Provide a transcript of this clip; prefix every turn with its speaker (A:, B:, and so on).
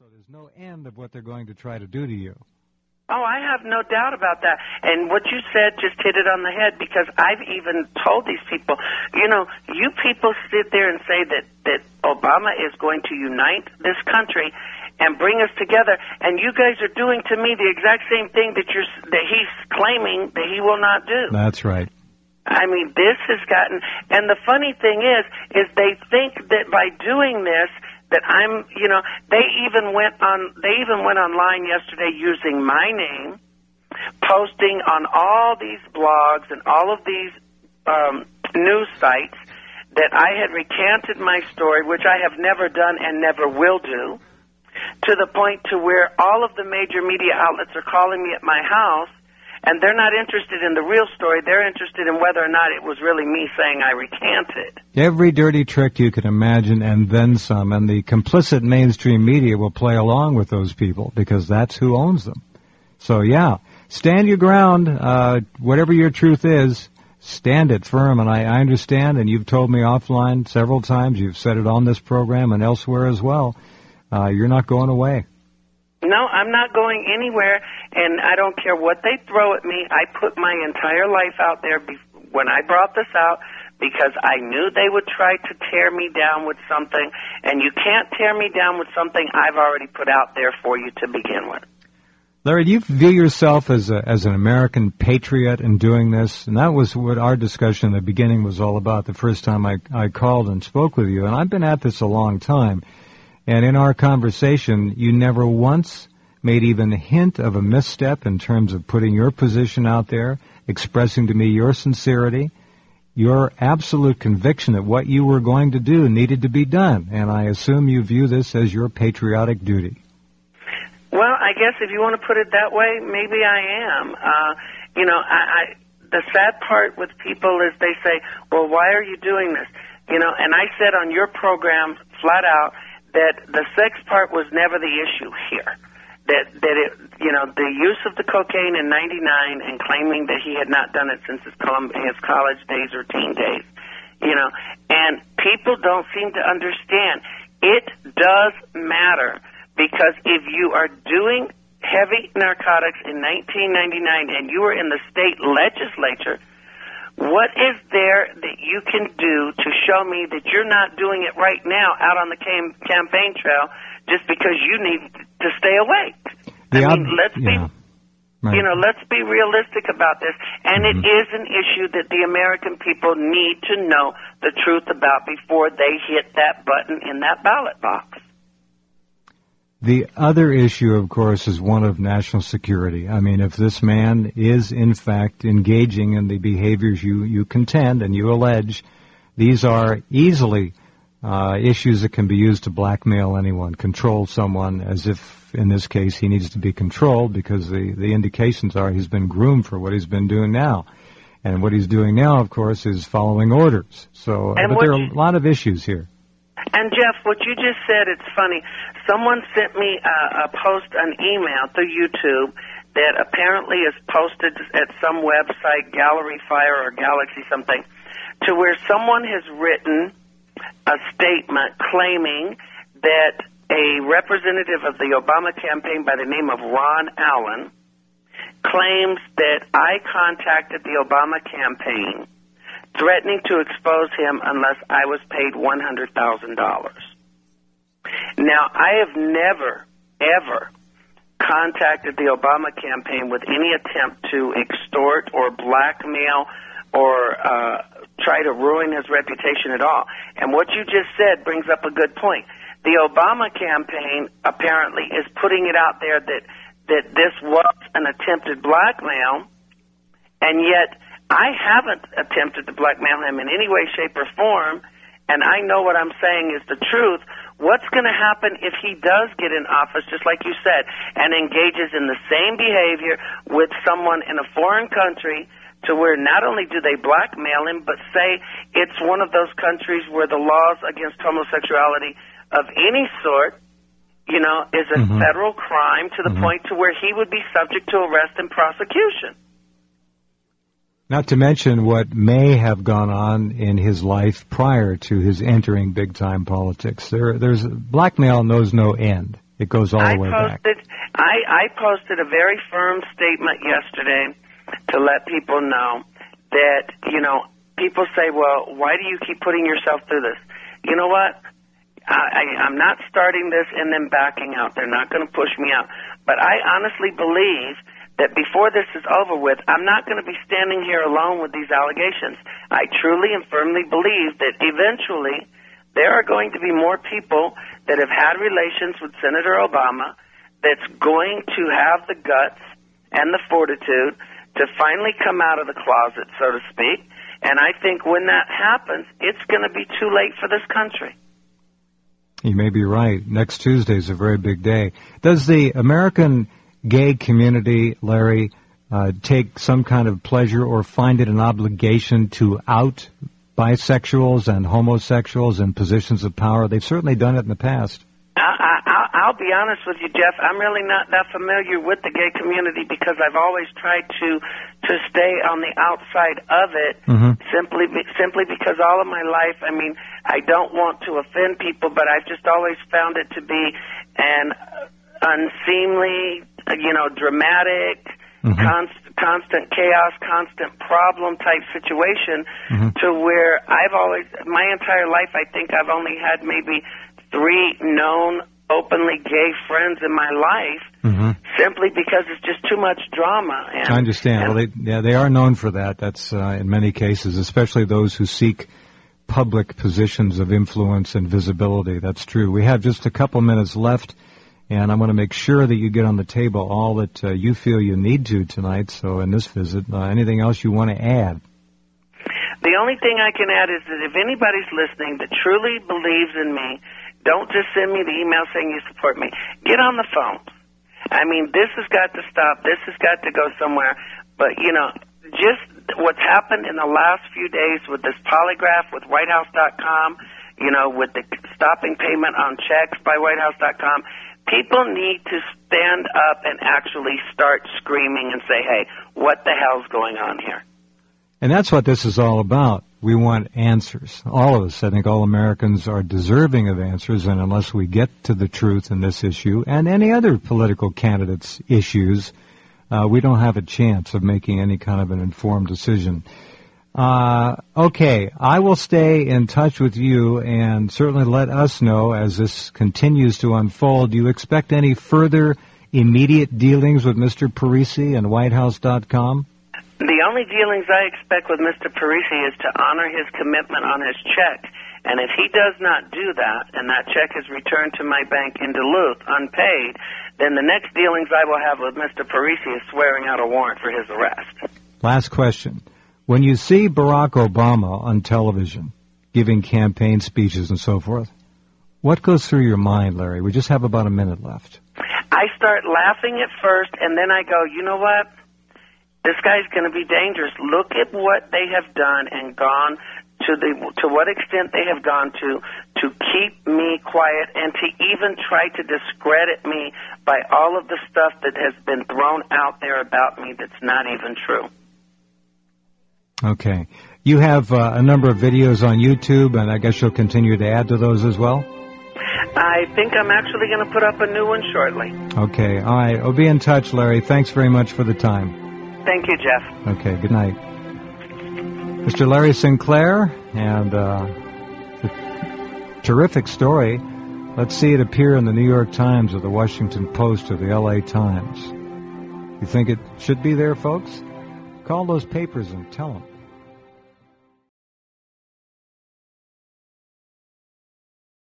A: So there's no end of what they're going to try to do to you.
B: Oh, I have no doubt about that. And what you said just hit it on the head, because I've even told these people, you know, you people sit there and say that Obama is going to unite this country and bring us together, and you guys are doing to me the exact same thing that he's claiming that he will not do.
A: That's right.
B: I mean, this has gotten, and the funny thing is they think that by doing this, that I'm, you know, they even went online yesterday using my name, posting on all these blogs and all of these news sites that I had recanted my story, which I have never done and never will do, to the point to where all of the major media outlets are calling me at my house, and they're not interested in the real story. They're interested in whether or not it was really me saying I recanted.
A: Every dirty trick you can imagine, and then some. And the complicit mainstream media will play along with those people because that's who owns them. So, yeah, stand your ground. Whatever your truth is, stand it firm. And I understand, and you've told me offline several times, you've said it on this program and elsewhere as well, you're not going away.
B: No, I'm not going anywhere, and I don't care what they throw at me. I put my entire life out there when I brought this out because I knew they would try to tear me down with something, and you can't tear me down with something I've already put out there for you to begin with.
A: Larry, do you view yourself as an American patriot in doing this? And that was what our discussion in the beginning was all about the first time I called and spoke with you, and I've been at this a long time. And in our conversation, you never once made even a hint of a misstep in terms of putting your position out there, expressing to me your sincerity, your absolute conviction that what you were going to do needed to be done. And I assume you view this as your patriotic duty.
B: Well, I guess if you want to put it that way, maybe I am. You know, the sad part with people is they say, well, why are you doing this? You know, and I said on your program flat out, that the sex part was never the issue here. That it, you know, the use of the cocaine in '99 and claiming that he had not done it since his college days or teen days, you know, and people don't seem to understand. It does matter, because if you are doing heavy narcotics in 1999 and you were in the state legislature, what is there that you can do to show me that you're not doing it right now out on the campaign trail just because you need to stay awake? Let's be, you know, let's be realistic about this. And it is an issue that the American people need to know the truth about before they hit that button in that ballot box.
A: The other issue, of course, is one of national security. I mean, if this man is, in fact, engaging in the behaviors you contend and you allege, these are easily issues that can be used to blackmail anyone, control someone, as if, in this case, he needs to be controlled, because the indications are he's been groomed for what he's been doing now. And what he's doing now, of course, is following orders. So, but there are a lot of issues here.
B: And, Jeff, what you just said, it's funny. Someone sent me an email through YouTube that apparently is posted at some website, Gallery Fire or Galaxy something, to where someone has written a statement claiming that a representative of the Obama campaign by the name of Ron Allen claims that I contacted the Obama campaign threatening to expose him unless I was paid $100,000. Now, I have never, ever contacted the Obama campaign with any attempt to extort or blackmail or try to ruin his reputation at all. And what you just said brings up a good point. The Obama campaign apparently is putting it out there that this was an attempted blackmail, and yet I haven't attempted to blackmail him in any way, shape, or form, and I know what I'm saying is the truth. What's going to happen if he does get in office, just like you said, and engages in the same behavior with someone in a foreign country, to where not only do they blackmail him, but say it's one of those countries where the laws against homosexuality of any sort, you know, is a federal crime to the point to where he would be subject to arrest and prosecution.
A: Not to mention what may have gone on in his life prior to his entering big-time politics. There's blackmail knows no end. it goes all the way back.
B: I posted a very firm statement yesterday to let people know that, people say, well, why do you keep putting yourself through this? You know what? I'm not starting this and then backing out. They're not going to push me out. But I honestly believe that before this is over with, I'm not going to be standing here alone with these allegations. I truly and firmly believe that eventually there are going to be more people that have had relations with Senator Obama that's going to have the guts and the fortitude to finally come out of the closet, so to speak. And I think when that happens, it's going to be too late for this country.
A: You may be right. Next Tuesday is a very big day. Does the American gay community, Larry, take some kind of pleasure or find it an obligation to out bisexuals and homosexuals in positions of power? They've certainly done it in the past.
B: I'll be honest with you, Jeff. I'm really not that familiar with the gay community because I've always tried to stay on the outside of it, simply because all of my life, I don't want to offend people, but I've just always found it to be an unseemly, dramatic, constant chaos, constant problem type situation to where my entire life, I think I've only had maybe 3 known openly gay friends in my life, simply because it's just too much drama. And,
A: I understand. Well, they are known for that. That's in many cases, especially those who seek public positions of influence and visibility. That's true. We have just a couple minutes left, and I want to make sure that you get on the table all that you feel you need to tonight. So in this visit, anything else you want to add?
B: The only thing I can add is that if anybody's listening that truly believes in me, don't just send me the email saying you support me. Get on the phone. This has got to stop. This has got to go somewhere. But, just what's happened in the last few days with this polygraph with WhiteHouse.com, with the stopping payment on checks by WhiteHouse.com, people need to stand up and actually start screaming and say, hey, what the hell's going on here?
A: And that's what this is all about. We want answers. All of us, I think all Americans are deserving of answers, and unless we get to the truth in this issue and any other political candidates' issues, we don't have a chance of making any kind of an informed decision. Okay, I will stay in touch with you and certainly let us know as this continues to unfold. Do you expect any further immediate dealings with Mr. Parisi and WhiteHouse.com?
B: The only dealings I expect with Mr. Parisi is to honor his commitment on his check. And if he does not do that, and that check is returned to my bank in Duluth unpaid, then the next dealings I will have with Mr. Parisi is swearing out a warrant for his arrest.
A: Last question. When you see Barack Obama on television giving campaign speeches and so forth, what goes through your mind, Larry? We just have about a minute left.
B: I start laughing at first, and then I go, you know what? This guy's going to be dangerous. Look at what they have done and gone to what extent they have gone to keep me quiet and to even try to discredit me by all of the stuff that has been thrown out there about me that's not even true.
A: Okay. You have a number of videos on YouTube, and I guess you'll continue to add to those as well?
B: I think I'm actually going to put up a new one shortly.
A: Okay. All right. I'll be in touch, Larry. Thanks very much for the time.
B: Thank you, Jeff.
A: Okay, good night. Mr. Larry Sinclair, and a terrific story. Let's see it appear in the New York Times or the Washington Post or the L.A. Times. You think it should be there, folks? Call those papers and tell them.